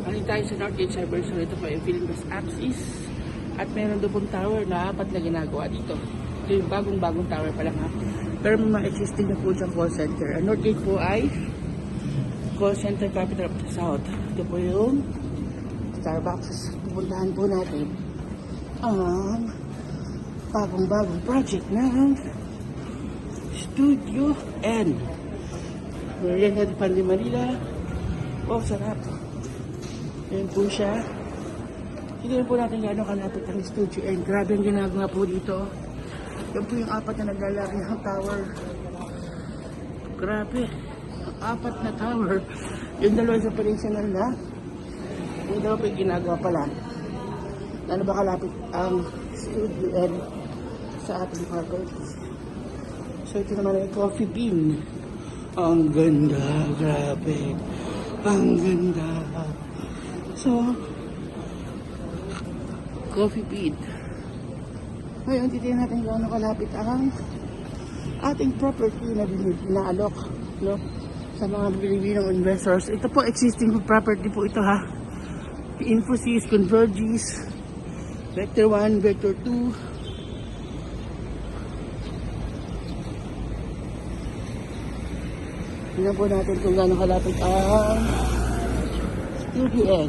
Balik tayo sa Northgate Cyber. So ito po yung Philippines Axis. At meron doon pong tower na 4 na ginagawa dito. Ito yung bagong tower pa lang ha. Pero may mga existing na po diyang call center. Ang Northgate po ay call center capital of the South. Ito po yung Starbucks. Pupuntahan po natin ang bagong project ng Studio N. Merienda de Pan de Manila. Oh, sarap. Ayan po siya. Tignan po natin gano'ng kalapit ang Studio N. Grabe ang ginagawa po dito. Yan po yung 4 na naglalaki ng tower. Grabe. Ang 4 na tower. Yung 2 sa operational na. Yung 2 po yung ginagawa pala. Ano ba kalapit ang Studio N sa ating properties. So ito naman ay Coffee Bean. Ang ganda. Grabe. Ang ganda. So, Coffee Bean. Ngayon, titignan natin kung ano kalapit ang ating property na binalok, no? Sa mga Pilipinong investors. Ito po, existing property po ito ha. Infosys, Convergys, Vector 1, Vector 2. Tingnan po natin kung gaano kalapit ang Studio N.